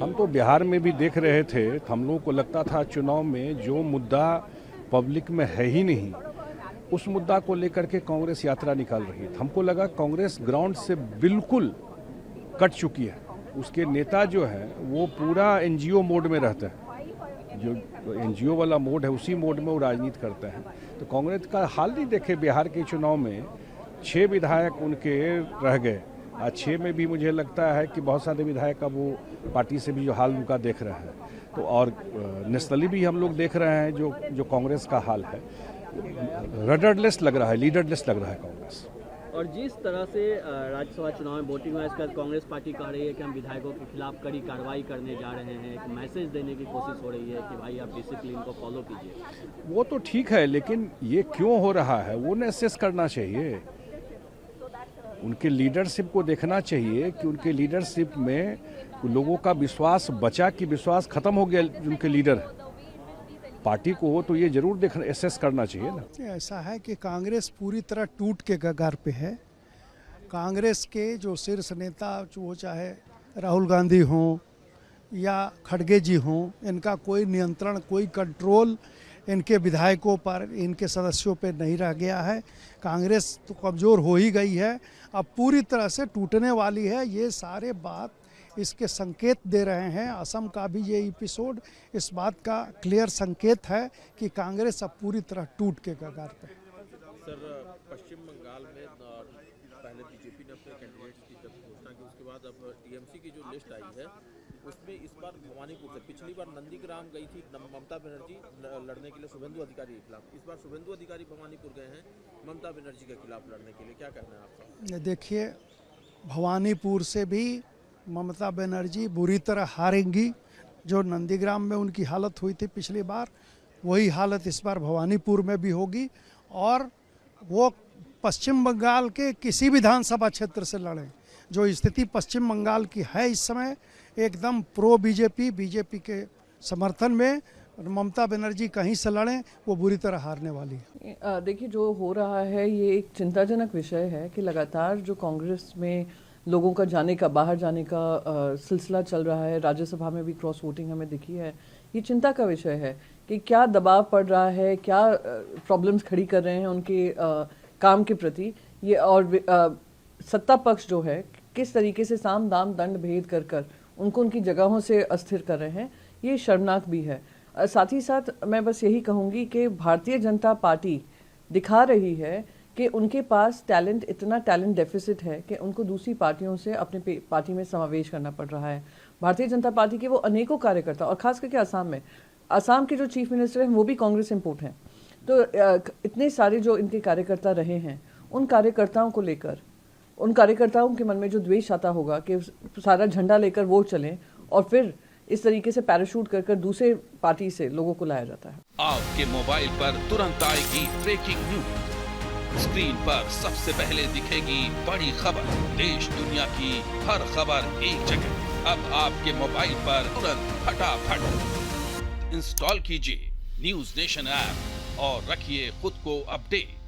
हम तो बिहार में भी देख रहे थे, हम लोगों को लगता था चुनाव में जो मुद्दा पब्लिक में है ही नहीं, उस मुद्दा को लेकर के कांग्रेस यात्रा निकाल रही है। हमको लगा कांग्रेस ग्राउंड से बिल्कुल कट चुकी है। उसके नेता जो है वो पूरा एनजीओ मोड में रहते हैं, जो एनजीओ वाला मोड है उसी मोड में वो राजनीति करते हैं। तो कांग्रेस का हाल नहीं देखे, बिहार के चुनाव में 6 विधायक उनके रह गए। आज 6 में भी मुझे लगता है कि बहुत सारे विधायक अब वो पार्टी से भी जो हाल उनका देख रहे हैं, तो और नेशनली भी हम लोग देख रहे हैं जो कांग्रेस का हाल है, रडरलेस लग रहा है, लीडरलेस लग रहा है कांग्रेस। और जिस तरह से राज्यसभा चुनाव में वोटिंग हुआ, इसके बाद कांग्रेस पार्टी कह रही है कि हम विधायकों के खिलाफ कड़ी कार्रवाई करने जा रहे हैं, एक मैसेज देने की कोशिश हो रही है कि भाई आप डिसिप्लिन को फॉलो कीजिए। वो तो ठीक है, लेकिन ये क्यों हो रहा है वो न असेस करना चाहिए। उनके लीडरशिप को देखना चाहिए कि उनके लीडरशिप में लोगों का विश्वास बचा कि विश्वास खत्म हो गया उनके लीडर पार्टी को, तो ये जरूर देखना एसेस करना चाहिए ना। ऐसा है कि कांग्रेस पूरी तरह टूट के कगार पे है। कांग्रेस के जो शीर्ष नेता, जो चाहे राहुल गांधी हों या खड़गे जी हों, इनका कोई नियंत्रण, कोई कंट्रोल इनके विधायकों पर, इनके सदस्यों पर नहीं रह गया है। कांग्रेस तो कमज़ोर हो ही गई है, अब पूरी तरह से टूटने वाली है। ये सारे बात इसके संकेत दे रहे हैं। असम का भी ये एपिसोड इस बात का क्लियर संकेत है कि कांग्रेस अब पूरी तरह टूट के कगार पे। सर, पश्चिम बंगाल में पहले बीजेपी ने अपने कैंडिडेट्स की जब घोषणा की, उसके बाद अब टीएमसी की जो लिस्ट आई है उसमें इस बार भवानीपुर से, पिछली बार नंदीग्राम गई थी ममता बनर्जी लड़ने के लिए शुभेंदु अधिकारी के खिलाफ, इस बार शुभेंदु अधिकारी भवानीपुर गए हैं ममता बनर्जी के खिलाफ लड़ने के लिए, क्या कहना है आपका? देखिए, भवानीपुर से भी ममता बनर्जी बुरी तरह हारेंगी। जो नंदीग्राम में उनकी हालत हुई थी पिछली बार, वही हालत इस बार भवानीपुर में भी होगी। और वो पश्चिम बंगाल के किसी विधानसभा क्षेत्र से लड़ें, जो स्थिति पश्चिम बंगाल की है इस समय, एकदम प्रो बीजेपी, बीजेपी के समर्थन में ममता बनर्जी कहीं से लड़ें, वो बुरी तरह हारने वाली है। देखिए, जो हो रहा है ये एक चिंताजनक विषय है कि लगातार जो कांग्रेस में लोगों का जाने का, बाहर जाने का सिलसिला चल रहा है, राज्यसभा में भी क्रॉस वोटिंग हमें दिखी है। ये चिंता का विषय है कि क्या दबाव पड़ रहा है, क्या प्रॉब्लम्स खड़ी कर रहे हैं उनके काम के प्रति ये, और सत्ता पक्ष जो है किस तरीके से साम दाम दंड भेद कर कर उनको उनकी जगहों से अस्थिर कर रहे हैं, ये शर्मनाक भी है। साथ ही साथ मैं बस यही कहूँगी कि भारतीय जनता पार्टी दिखा रही है कि उनके पास टैलेंट, इतना टैलेंट डेफिसिट है कि उनको दूसरी पार्टियों से अपने पार्टी में समावेश करना पड़ रहा है। भारतीय जनता पार्टी के वो अनेकों कार्यकर्ता, और खास करके असम में, असम के जो चीफ मिनिस्टर हैं वो भी कांग्रेस इम्पोर्ट हैं। तो इतने सारे जो इनके कार्यकर्ता रहे हैं, उन कार्यकर्ताओं को लेकर, उन कार्यकर्ताओं के मन में जो द्वेष आता होगा कि सारा झंडा लेकर वोट चलें और फिर इस तरीके से पैराशूट कर कर दूसरे पार्टी से लोगों को लाया जाता है। आपके मोबाइल पर तुरंत आएगी ब्रेकिंग न्यूज, स्क्रीन पर सबसे पहले दिखेगी बड़ी खबर, देश दुनिया की हर खबर एक जगह। अब आपके मोबाइल पर तुरंत फटाफट इंस्टॉल कीजिए न्यूज नेशन ऐप और रखिए खुद को अपडेट।